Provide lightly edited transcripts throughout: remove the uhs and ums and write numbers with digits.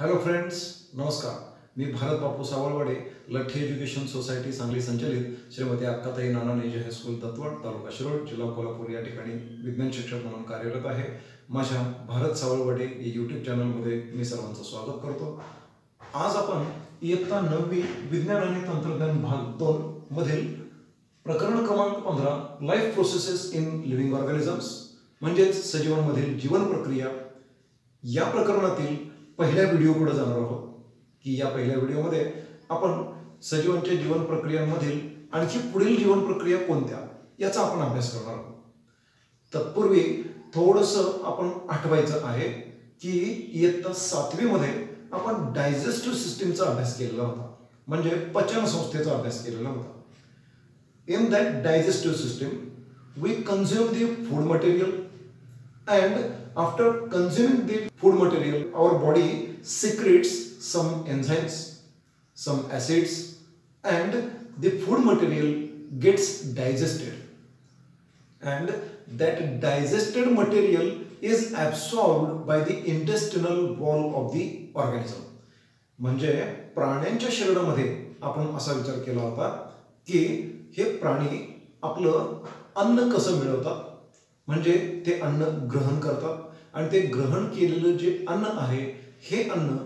Hello friends, नमस्कार. मी भारत बापू Savalwade, लठ्ठी education society Sangli संचलित श्रीमती अक्काताई नानाने जे हायस्कूल दत्तवड, तालुका शिरोळ, जिल्हा कोल्हापूर या ठिकाणी विज्ञान शिक्षक म्हणून कार्यरत आहे. माझ्या भारत सावळवाडे या यूट्यूब चॅनलमध्ये मी सर्वांचं स्वागत करतो. आज आपण इयत्ता 9वी विज्ञान आणि तंत्रज्ञान भाग 2 मधील प्रकरण क्रमांक 15 life processes in living organisms म्हणजेच सजीवांमधील जीवन प्रक्रिया या प्रकरणातील पहिल्या व्हिडिओकडे जाणार आहोत. की या पहिल्या व्हिडिओमध्ये आपण सजीवांच्या जीवन प्रक्रियांमधील आणखी पुढील जीवन प्रक्रिया कोणत्या याचा आपण अभ्यास करणार आहोत. तत्पूर्वी थोडंसं आपण आठवायचं आहे की इयत्ता 7वी मध्ये आपण डायजेस्टिव्ह सिस्टीमचा अभ्यास केलेला होता, म्हणजे पचन संस्थेचा अभ्यास केलेला होता. In that digestive system, we consume the food material, and after consuming the food material, our body secretes some enzymes, some acids, and the food material gets digested. And that digested material is absorbed by the intestinal wall of the organism. म्हणजे प्राण्यांच्या शरीरामध्ये आपण असा विचार केला होता की हे प्राणी आपलं अन्न कसं मिळवतात, म्हणजे ते अन्न ग्रहण करतात आणि ते ग्रहण केलेलं जे अन्न आहे हे अन्न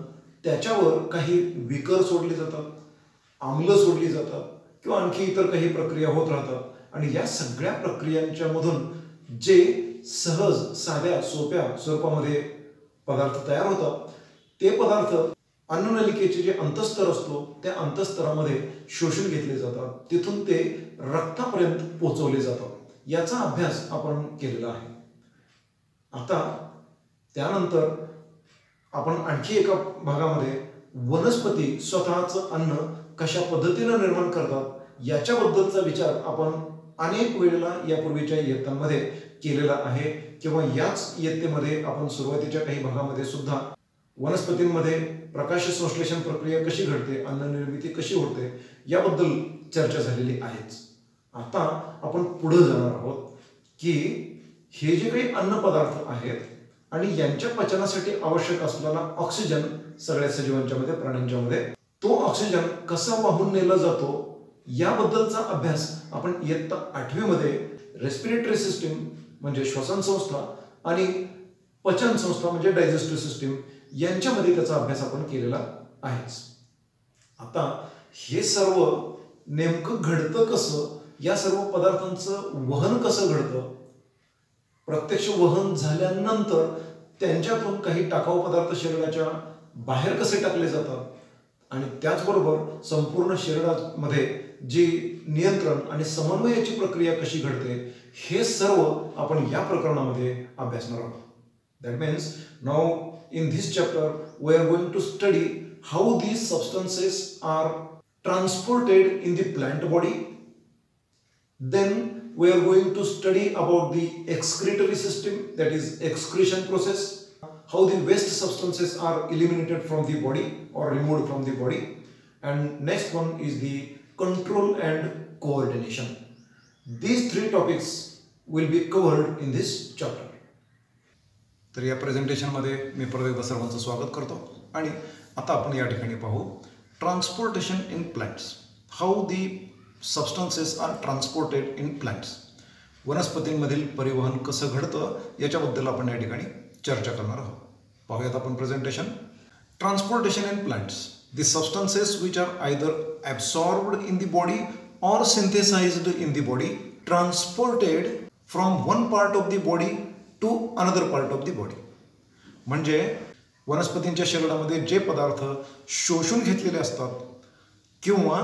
त्याच्यावर काही विकर सोडले जातात, आम्ल सोडली जातात किंवा आणखी इतर काही प्रक्रिया होत राहतात आणि या सगळ्या प्रक्रियांच्या मधून जे सहज साध्या सोप्या स्वरूपामध्ये पदार्थ तयार होतात ते पदार्थ अन्ननलिकेचे जे अंतस्तर असतो त्या अंतस्तरामध्ये शोषून घेतले जातात, तिथून ते रक्तापर्यंत पोहोचवले जातात. याचा अभ्यास आपण केलेला आहे. आता त्यानंतर आपण आणखी एका भागामध्ये वनस्पती स्वतःचं अन्न कशा पद्धतीने निर्माण करतात याच्याबद्दलचा विचार आपण अनेक वेळेला यापूर्वीच्या इयत्तांमध्ये केलेला आहे किंवा याच इयत्तेमध्ये आपण सुरुवातीच्या काही भागामध्ये सुद्धा वनस्पतींमध्ये प्रकाश संश्लेषण प्रक्रिया कशी घडते, अन्न निर्मिती कशी होते याबद्दल चर्चा झालेली आहेच. आता आपण पुढे जाणार आहोत की हे जे काही अन्न पदार्थ आहेत आणि यांच्या पचनासाठी आवश्यक असलेला ऑक्सिजन सगळ्या सजीवांच्या मध्ये, प्राण्यांच्या मध्ये, तो ऑक्सिजन कसा वाहून नेला जातो याबद्दलचा अभ्यास आपण इयत्ता 8वी मध्ये रेस्पिरेटरी सिस्टीम म्हणजे श्वसन संस्था आणि पचन संस्था म्हणजे डायजेस्टिव्ह सिस्टीम यांच्यामध्ये त्याचा अभ्यास आपण केलेला आहेच. आता हे सर्व नेमकं घडतं कसं, या सर्व पदार्थांचं वहन कसं घडतं, प्रत्यक्ष वहन झाल्यानंतर त्यांच्यातून काही टाकाऊ पदार्थ शरीराच्या बाहेर कसे टाकले जातात आणि त्याचबरोबर संपूर्ण शरीरामध्ये जी नियंत्रण आणि समन्वयाची प्रक्रिया कशी घडते हे सर्व आपण या प्रकरणामध्ये अभ्यासणार आहोत. That means now in this chapter we are going to study how these substances are transported in the plant body. Then we are going to study about the excretory system, that is excretion process, how the waste substances are eliminated from the body or removed from the body, and next one is the control and coordination. These three topics will be covered in this chapter. तर या प्रेझेंटेशनमध्ये मी परत एकदा सर्वांचं स्वागत करतो आणि आता आपण या ठिकाणी पाहू transportation in plants, how the substances are transported in plants. वनस्पतींमधील परिवहन कसं घडतं याच्याबद्दल आपण या ठिकाणी चर्चा करणार आहोत. पाहूयात आपण presentation. Transportation in plants, the substances which are either absorbed in the body or synthesised in the body, transported from one part of the body to another part of the body. म्हणजे वनस्पतींच्या शरीरामध्ये जे पदार्थ शोषून घेतलेले असतात किंवा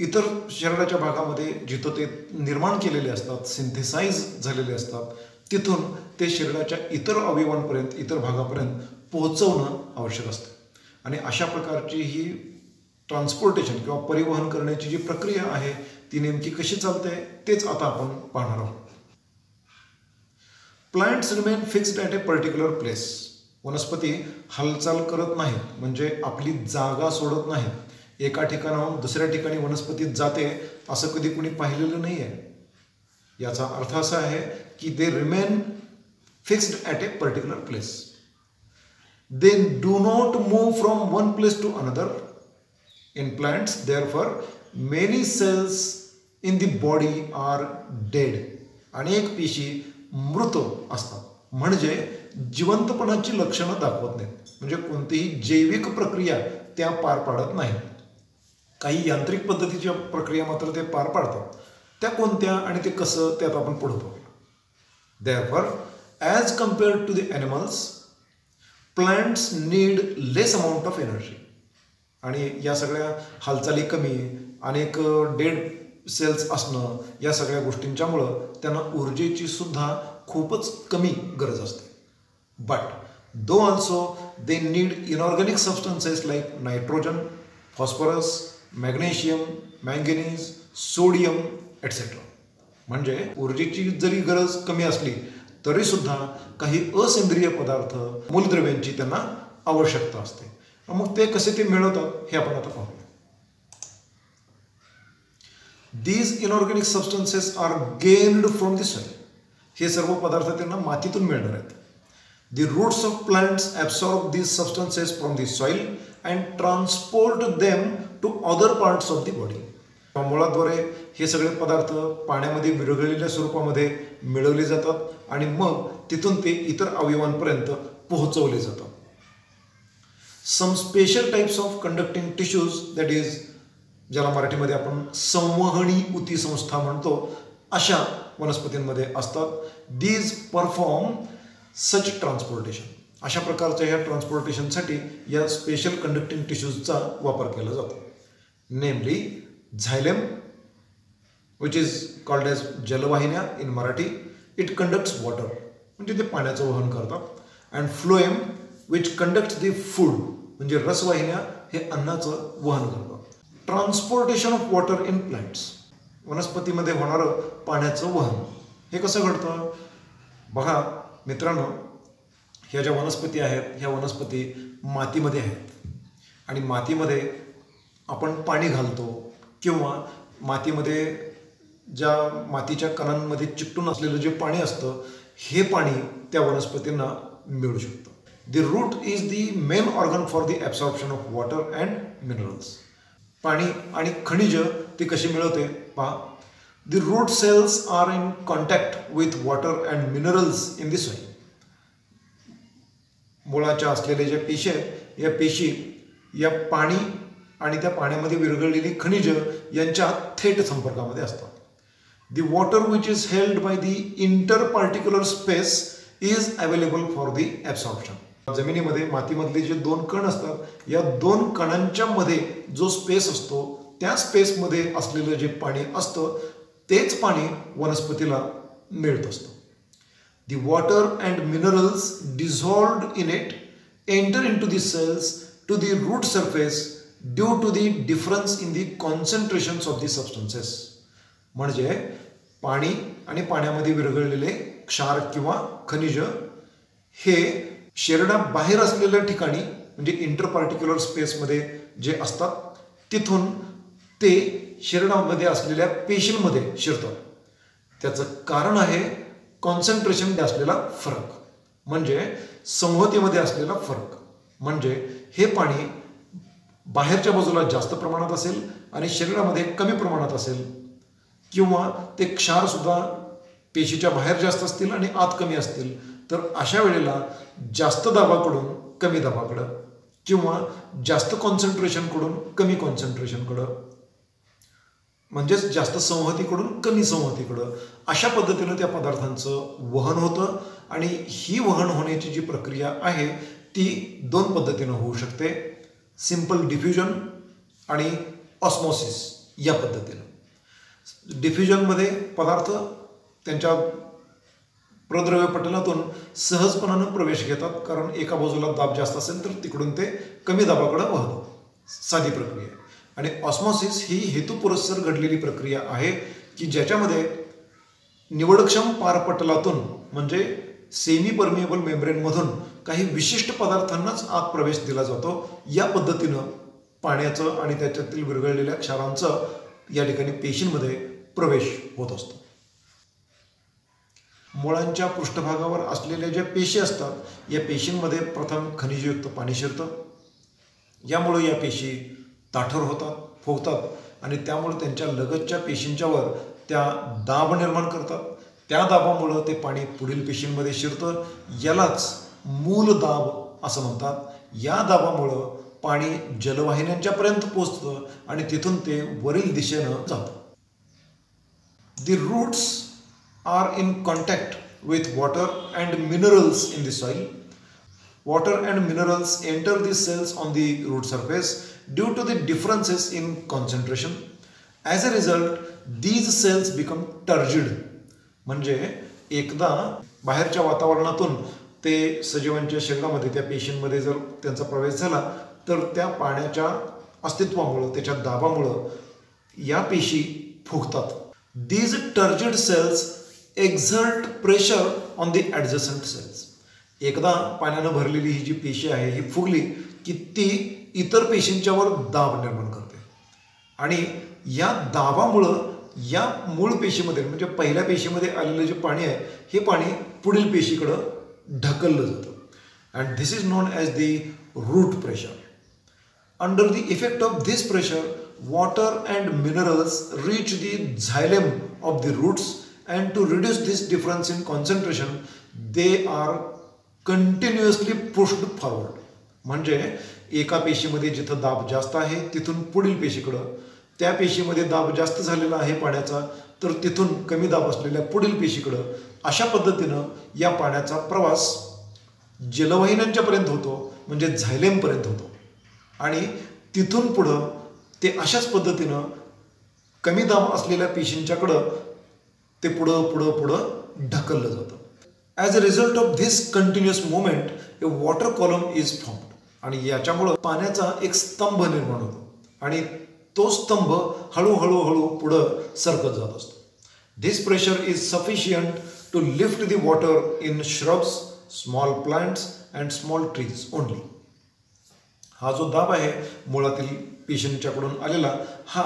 इतर शरीराच्या भागामध्ये जिथं ते निर्माण केलेले असतात, सिंथेसाइज झालेले असतात, तिथून ते शरीराच्या इतर अवयवांपर्यंत, इतर भागापर्यंत पोहोचवणं आवश्यक असतं. आणि अशा प्रकारची ही ट्रान्सपोर्टेशन किंवा परिवहन करण्याची जी प्रक्रिया आहे ती नेमकी कशी चालते तेच आता आपण पाहणार आहोत. Plants remain fixed at a particular place. वनस्पती हालचाल करत नाहीत, म्हणजे आपली जागा सोडत नाहीत. एका ठिकाणाहून दुसऱ्या ठिकाणी वनस्पती जाते असं कधी कुणी पाहिलेलं नाही आहे. याचा अर्थ असा आहे की they remain fixed at a particular place. They do not move from one place to another. In plants, therefore, many cells in the body are dead. अनेक पेशी मृत असतात, म्हणजे जिवंतपणाची लक्षणं दाखवत नाहीत, म्हणजे कोणतीही जैविक प्रक्रिया त्या पार पाडत नाहीत. काही यांत्रिक पद्धतीच्या प्रक्रिया मात्र ते पार पाडतात. त्या कोणत्या आणि ते कसं त्यात आपण पुढे बघूया. Therefore, as compared to the animals, plants need less amount of energy. आणि या सगळ्या हालचाली कमी, अनेक डेड सेल्स असणं, या सगळ्या गोष्टींच्यामुळं त्यांना ऊर्जेची सुद्धा खूपच कमी गरज असते. But though also they need inorganic substances like nitrogen, phosphorus, magnesium, manganese, sodium etcetera. म्हणजे ऊर्जेची जरी गरज कमी असली तरी सुद्धा काही असेंद्रिय पदार्थ, मूलद्रव्यांची त्यांना आवश्यकता असते. मग ते कसे ते मिळवतात हे आपण आता पाहूया. These inorganic substances are gained from the soil. हे सर्व पदार्थ त्यांना मातीतून मिळणार आहेत. The roots of plants absorb these substances from the soil and transport them to other parts of the body. मुळाद्वारे हे सगळे पदार्थ पाण्यामध्ये विरघळलेल्या स्वरूपामध्ये मिळवले जातात आणि मग तिथून ते इतर अवयवांपर्यंत पोहोचवले जातात. Some special types of conducting tissues, that is, ज्याला मराठीमध्ये आपण संवहनी ऊतीसंस्था म्हणतो, अशा वनस्पतींमध्ये असतात. These perform such transportation. अशा प्रकारच्या ह्या ट्रान्सपोर्टेशनसाठी या स्पेशल कंडक्टिंग टिश्यूजचा वापर केला जातो. नेमली झायलेम, विच इज कॉल्ड एज जलवाहिन्या in Marathi. It conducts water, म्हणजे ते पाण्याचं वहन करतात. And phloem, which conducts the food, म्हणजे रसवाहिन्या हे अन्नाचं वहन करतात. Transportation of water in plants, वनस्पतीमध्ये होणारं पाण्याचं वहन हे कसं घडतं. बघा मित्रांनो, ह्या ज्या वनस्पती आहेत, ह्या वनस्पती मातीमध्ये आहेत आणि मातीमध्ये आपण पाणी घालतो किंवा मातीमध्ये ज्या मातीच्या कणांमध्ये चिकटून असलेलं जे पाणी असतं, हे पाणी त्या वनस्पतींना मिळू शकतं. The root is the main organ for the absorption of water and minerals. पाणी आणि खनिज ती कशी मिळवते पहा. The root cells are in contact with water and minerals in the soil. मुळाच्या असलेले ज्या पेशी आहेत, या पेशी या पाणी आणि त्या पाण्यामध्ये विरघळलेली खनिज यांच्या थेट संपर्कामध्ये असतात. The water which is held by the interparticular space is available for the absorption. जमिनीमध्ये मातीमधले जे दोन कण असतात, या दोन कणांच्या मध्ये जो स्पेस असतो, त्या स्पेसमध्ये असलेलं जे पाणी असतं तेच पाणी वनस्पतीला मिळत असतं. The water and minerals dissolved in it enter into the cells to the root surface due to the difference in the concentrations of the substances. म्हणजे पाणी आणि पाण्यामध्ये विरघळलेले क्षार किंवा खनिज हे शेरडाबाहेर असलेल्या ठिकाणी, म्हणजे इंटरपार्टिक्युलर स्पेसमध्ये जे असतात, तिथून ते शेरडामध्ये असलेल्या पेशींमध्ये शिरतात. त्याचं कारण आहे कॉन्सन्ट्रेशन असलेला फरक, म्हणजे संहतीमध्ये असलेला फरक. म्हणजे हे पाणी बाहेरच्या बाजूला जास्त प्रमाणात असेल आणि शरीरामध्ये कमी प्रमाणात असेल, किंवा ते क्षारसुद्धा पेशीच्या बाहेर जास्त असतील आणि आत कमी असतील, तर अशा वेळेला जास्त दाबाकडून कमी दाबाकडं किंवा जास्त कॉन्सन्ट्रेशनकडून कमी कॉन्सन्ट्रेशनकडं, म्हणजेच जास्त संहतीकडून कमी संहतीकडं, अशा पद्धतीनं त्या पदार्थांचं वहन होतं. आणि ही वहन होण्याची जी प्रक्रिया आहे ती दोन पद्धतीनं होऊ शकते. सिंपल डिफ्युजन आणि ऑस्मॉसिस या पद्धतीनं. डिफ्युजनमध्ये पदार्थ त्यांच्या प्रद्रव्य पटलातून सहजपणानं प्रवेश घेतात, कारण एका बाजूला दाब जास्त असेल तर तिकडून ते कमी दाबाकडं वाहतात. साधी प्रक्रिया. आणि ऑस्मॉसिस ही हेतुपुरस्सर घडलेली प्रक्रिया आहे की ज्याच्यामध्ये निवडक्षम पारपटलातून, म्हणजे सेमी परमिएबल मेम्ब्रेनमधून काही विशिष्ट पदार्थांनाच आत प्रवेश दिला जातो. या पद्धतीनं पाण्याचं आणि त्याच्यातील विरघळलेल्या क्षारांचं या ठिकाणी पेशींमध्ये प्रवेश होत असतो. मुळांच्या पृष्ठभागावर असलेल्या ज्या पेशी असतात या पेशींमध्ये प्रथम खनिजयुक्त पाणी शिरतं. यामुळे या पेशी ताठर होतात, फुगतात आणि त्यामुळे त्यांच्या लगतच्या पेशींच्यावर त्या दाब निर्माण करतात. त्या दाबामुळं ते पाणी पुढील पेशींमध्ये शिरतं. यालाच मूल दाब असं म्हणतात. या दाबामुळं पाणी जलवाहिन्यांच्यापर्यंत पोचतं आणि तिथून ते वरील दिशेनं जातं. The roots are in contact with water and minerals in the soil. Water and minerals enter the cells on the root surface due to the differences in concentration. As a result, these cells become turgid. म्हणजे एकदा बाहेरच्या वातावरणातून ते सजीवांच्या शरीरामध्ये त्या पेशींमध्ये जर त्यांचा प्रवेश झाला तर त्या पाण्याच्या अस्तित्वामुळं, त्याच्या दाबामुळं या पेशी फुगतात. These turgid cells exert pressure on the adjacent cells. एकदा पाण्यानं भरलेली ही जी पेशी आहे ही फुगली की ती इतर पेशींच्यावर दाब निर्माण करते आणि या दाबामुळं या मूळ पेशीमध्ये म्हणजे पहिल्या पेशीमध्ये आलेलं जे पाणी आहे हे पाणी पुढील पेशीकडं ढकललं जातं. And this is non as the root pressure. Under the effect of this pressure, water and minerals reach the xylem of the roots, and to reduce this difference in concentration, they are continuously pushed forward. म्हणजे एका पेशीमध्ये जिथं दाब जास्त आहे तिथून पुढील पेशीकडं, त्या पेशीमध्ये दाब जास्त झालेला आहे पाण्याचा तर तिथून कमी दाब असलेल्या पुढील पेशीकडं, अशा पद्धतीनं या पाण्याचा प्रवास जलवाहिन्यांच्यापर्यंत होतो म्हणजे झायलेमपर्यंत होतो आणि तिथून पुढं ते अशाच पद्धतीनं कमी दाब असलेल्या पेशींच्याकडं ते पुढं ढकललं जातं. As a result of this continuous movement A water column is formed. आणि याच्यामुळं पाण्याचा एक स्तंभ निर्माण होतो आणि तो स्तंभ हळूहळू पुढं सरकत जात असतो. This pressure is sufficient to lift the water in shrubs, small plants and small trees only. हा जो दाब आहे मुळातील पेशींच्याकडून आलेला हा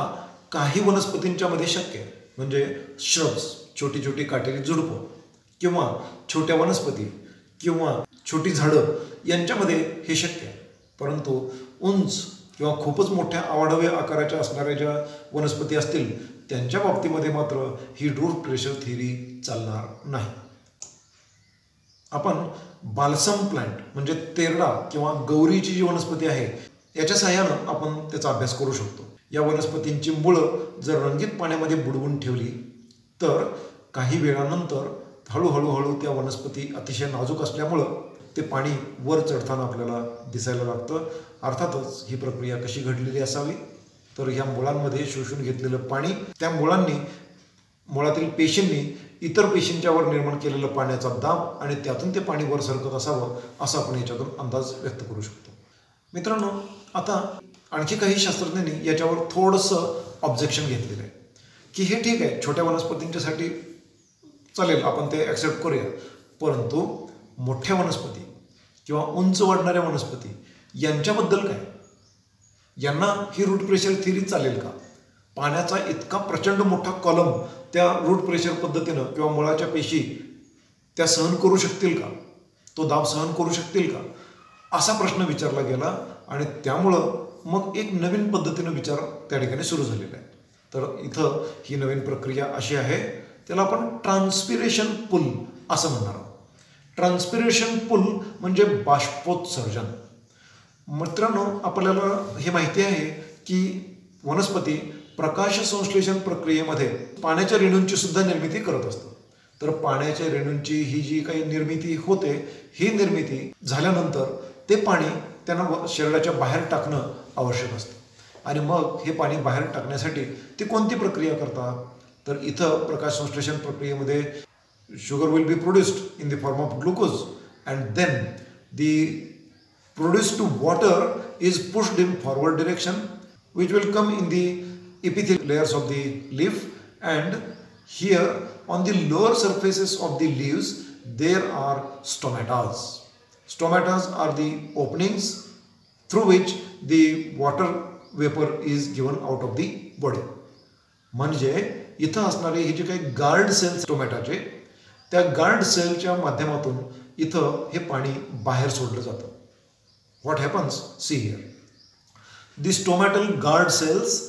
काही वनस्पतींच्या मध्ये शक्य आहे. म्हणजे श्रब्स, छोटी छोटी काटेरी झुडपं किंवा छोट्या वनस्पती किंवा छोटी झाडं यांच्यामध्ये हे शक्य आहे. परंतु उंच किंवा खूपच मोठ्या आवाढव्य आकाराच्या असणाऱ्या ज्या वनस्पती असतील त्यांच्या बाबतीमध्ये मात्र ही रूट प्रेशर थिअरी चालणार नाही. आपण बाल्सम प्लांट म्हणजे तेरडा किंवा गौरीची जी वनस्पती आहे याच्या सहाय्यानं आपण त्याचा अभ्यास करू शकतो. या वनस्पतींची मुळं जर रंगीत पाण्यामध्ये बुडवून ठेवली तर काही वेळानंतर हळूहळू त्या वनस्पती अतिशय नाजूक असल्यामुळं ते पाणी वर चढताना आपल्याला दिसायला लागतं. अर्थातच ही प्रक्रिया कशी घडलेली असावी तर ह्या मुळांमध्ये शोषून घेतलेलं पाणी त्या मुळातील पेशींनी इतर पेशींच्यावर निर्माण केलेलं पाण्याचा दाब आणि त्यातून ते पाणी वर सरकत असावं असं आपण याच्यातून अंदाज व्यक्त करू शकतो. मित्रांनो, आता आणखी काही शास्त्रज्ञांनी याच्यावर थोडंसं ऑब्जेक्शन घेतलेलं आहे की हे ठीक आहे, छोट्या वनस्पतींच्यासाठी चालेल, आपण ते ॲक्सेप्ट करूया, परंतु मोठ्या वनस्पती किंवा उंच वाढणाऱ्या वनस्पती यांच्याबद्दल काय? यांना ही रूट प्रेशर थिअरी चालेल का? पाण्याचा इतका प्रचंड मोठा कॉलम त्या रूट प्रेशर पद्धतीनं किंवा मुळाच्या पेशी त्या सहन करू शकतील का? तो दाब सहन करू शकतील का? असा प्रश्न विचारला गेला आणि त्यामुळं मग एक नवीन पद्धतीनं विचार त्या ठिकाणी सुरू झालेला आहे. तर इथं ही नवीन प्रक्रिया अशी आहे, त्याला आपण ट्रान्सपिरेशन पूल असं म्हणणार आहोत. ट्रान्सपिरेशन पूल म्हणजे बाष्पोत्सर्जन. मित्रांनो, आपल्याला हे माहिती आहे की वनस्पती प्रकाश संश्लेषण प्रक्रियेमध्ये पाण्याच्या रेणूंची सुद्धा निर्मिती करत असतं. तर पाण्याच्या रेणूंची ही जी काही निर्मिती होते ही निर्मिती झाल्यानंतर ते पाणी त्यांना शरीराच्या बाहेर टाकणं आवश्यक असतं आणि मग हे पाणी बाहेर टाकण्यासाठी ती कोणती प्रक्रिया करतात? तर इथं प्रकाश संश्लेषण प्रक्रियेमध्ये sugar will be produced in the form of glucose and then the produced water is pushed in forward direction which will come in the epithelial layers of the leaf, and here on the lower surfaces of the leaves there are stomatas. Stomatas are the openings through which the water vapor is given out of the body. म्हणजे इथं असणारे हे जे काही guard cells स्टोमॅटाचे त्या guard सेलच्या माध्यमातून इथं हे पाणी बाहेर सोडलं जातं. What happens, see here. The stomatal guard cells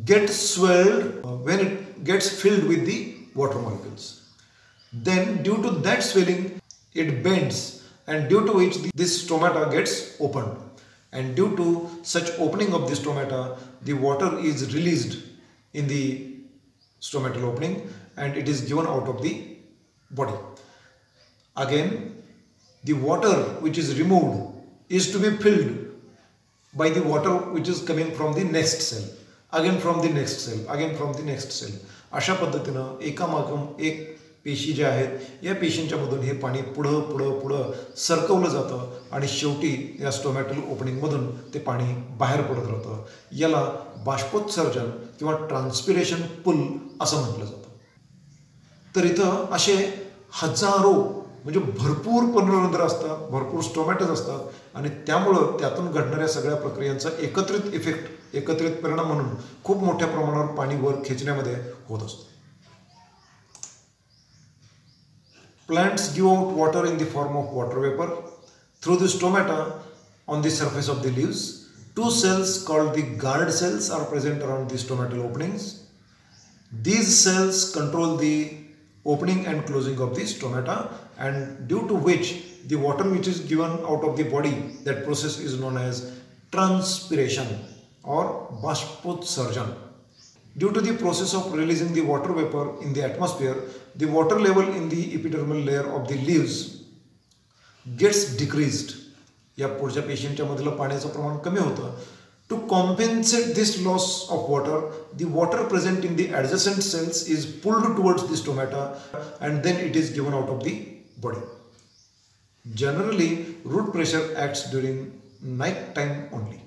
get swelled when it gets filled with the water molecules. Then due to that swelling it bends, and due to which this stomata gets opened, and due to such opening of the stomata the water is released in the stomatal opening and it is given out of the body. Again the water which is removed is to be filled by the water which is coming from the next cell, again from the next cell, again from the next cell. अशा पद्धतीनं एकामागून एक पेशी ज्या आहेत या पेशींच्या मधून हे पाणी पुढं पुढं पुढं सरकवलं जातं आणि शेवटी या स्टोमॅटल ओपनिंगमधून ते पाणी बाहेर पडत राहतं. याला बाष्पोत्सर्जन किंवा ट्रान्सपिरेशन पुल असं म्हटलं जातं. तर इथं असे हजारो म्हणजे भरपूर पर्णरंध्र असतात, भरपूर स्टोमॅटोज असतात आणि त्यामुळं त्यातून घडणाऱ्या सगळ्या प्रक्रियांचा एकत्रित इफेक्ट, एकत्रित परिणाम म्हणून खूप मोठ्या प्रमाणावर पाणी वर खेचण्यामध्ये होत असतो. Plants give out water in the form of water vapour through the stomata on the surface of the leaves. Two cells called the guard cells are present around the stomatal openings. These cells control the opening and closing of the stomata, and due to which the water which is given out of the body, that process is known as transpiration or Bashpotsarjan. Due to the process of releasing the water vapor in the atmosphere, the water level in the epidermal layer of the leaves gets decreased. या पुढच्या पेशींच्या मधलं पाण्याचं प्रमाण कमी होतं. To compensate this loss of water, the water present in the adjacent cells is pulled towards the stomata and then it is given out of the body. Generally, root pressure acts during night time only.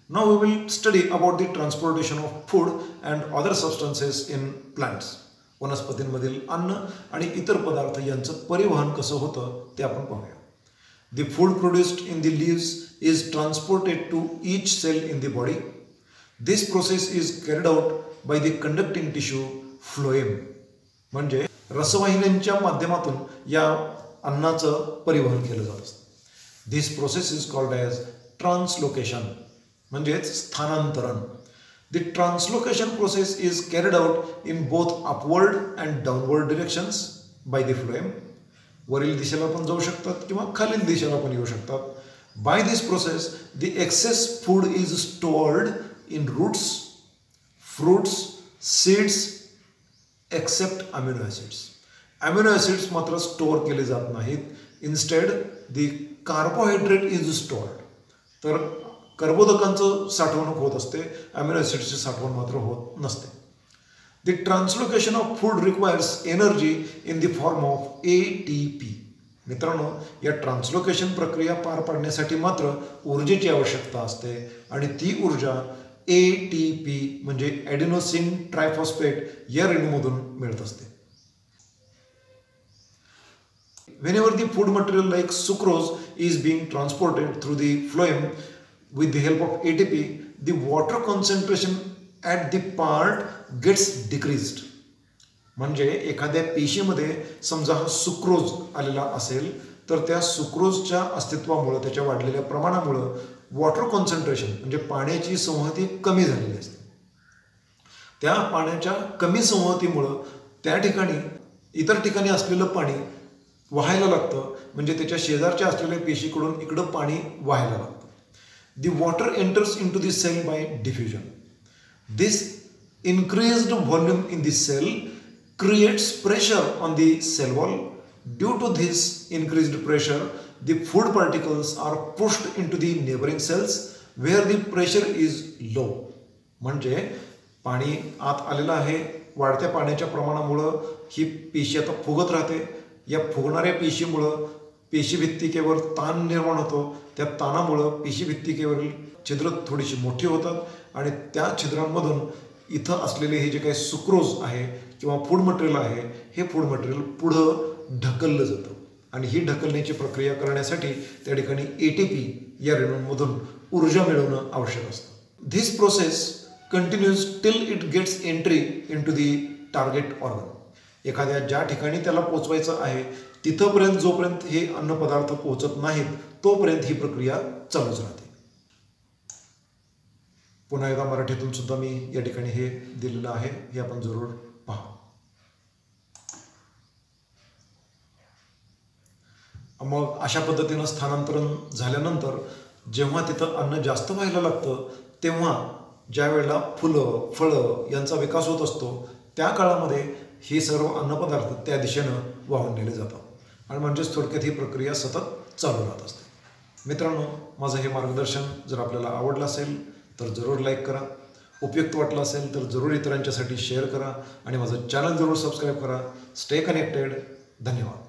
Now we will study about the transportation of food and other substances in plants. वनस्पतींमधील अन्न आणि इतर पदार्थ यांचं परिवहन कसं होतं ते आपण पाहूया. The food produced in the leaves is transported to each cell in the body. This process is carried out by the conducting tissue phloem. म्हणजे रसवाहिन्यांच्या माध्यमातून या अन्नाचं परिवहन केलं जात असतं. This process is called as translocation. म्हणजेच स्थानांतरण. The translocation process is carried out in both upward and downward directions by the phloem. वरील दिशेला पण जाऊ शकतात किंवा खालील दिशेला पण येऊ शकतात. By this process, the excess food is stored in roots, fruits, seeds, except amino acids. Amino acids मात्र स्टोअर केले जात नाहीत. Instead, the carbohydrate is stored. तर कर्बोदकांचं साठवणूक होत असते, अमिनो ॲसिडची साठवण मात्र होत नसते. The translocation of food requires energy in the form of ATP. मित्रांनो, या ट्रान्सलोकेशन प्रक्रिया पार पाडण्यासाठी मात्र ऊर्जेची आवश्यकता असते आणि ती ऊर्जा ATP म्हणजे ॲडेनोसिन ट्रायफॉस्फेट या रेणूमधून मिळत असते. Whenever the food material like sucrose is being transported through the phloem with the help of ATP, the water concentration at the part gets decreased. म्हणजे एखाद्या पेशीमध्ये समजा हा सुक्रोज आलेला असेल तर त्या सुक्रोजच्या अस्तित्वामुळे, त्याच्या वाढलेल्या प्रमाणामुळे वॉटर कॉन्सन्ट्रेशन म्हणजे पाण्याची संहती कमी झालेली असते. त्या पाण्याच्या कमी संहतीमुळं त्या ठिकाणी इतर ठिकाणी असलेलं पाणी वाहायला लागतं, म्हणजे त्याच्या शेजारच्या असलेल्या पेशीकडून इकडं पाणी वाहायला लागतं. The water enters into the cell by diffusion. This increased volume in the cell creates pressure on the cell wall. Due to this increased pressure, the food particles are pushed into the neighboring cells where the pressure is low. म्हणजे पाणी आत आलेलं आहे, वाढत्या पाण्याच्या प्रमाणामुळं ही पेशी आता फुगत राहते. या फुगणाऱ्या पेशीमुळं पेशीभित्तिकेवर ताण निर्माण होतो. त्या ताणामुळं पेशीभित्तिकेवरील छिद्र थोडीशी मोठी होतात आणि त्या छिद्रांमधून इथं असलेले हे जे काही सुक्रोज आहे किंवा फूड मटेरियल आहे, हे फूड मटेरियल पुढं ढकललं जातं आणि ही ढकलण्याची प्रक्रिया करण्यासाठी त्या ठिकाणी ATP या रेणूंमधून ऊर्जा मिळवणं आवश्यक असतं. This process continues till it gets entry into the target organ. एखाद्या ज्या ठिकाणी त्याला पोचवायचं आहे तिथंपर्यंत जोपर्यंत हे अन्नपदार्थ पोचत नाहीत तोपर्यंत ही प्रक्रिया चालूच राहते. पुन्हा एकदा मराठीतून सुद्धा मी या ठिकाणी हे दिलेलं आहे, हे आपण जरूर पहा. मग अशा पद्धतीनं स्थानांतरण झाल्यानंतर जेव्हा तिथं अन्न जास्त व्हायला लागतं तेव्हा ज्या वेळेला फुलं फळं यांचा विकास होत असतो त्या काळामध्ये हे सर्व अन्नपदार्थ त्या दिशेनं वाहून नेले जातात आणि म्हणजेच थोडक्यात ही प्रक्रिया सतत चालू राहत असते. मित्रांनो, माझं हे मार्गदर्शन जर आपल्याला आवडलं असेल तर जरूर लाईक करा, उपयुक्त वाटलं असेल तर जरूर इतरांच्यासाठी शेअर करा आणि माझं चॅनल जरूर सबस्क्राईब करा. Stay connected. धन्यवाद.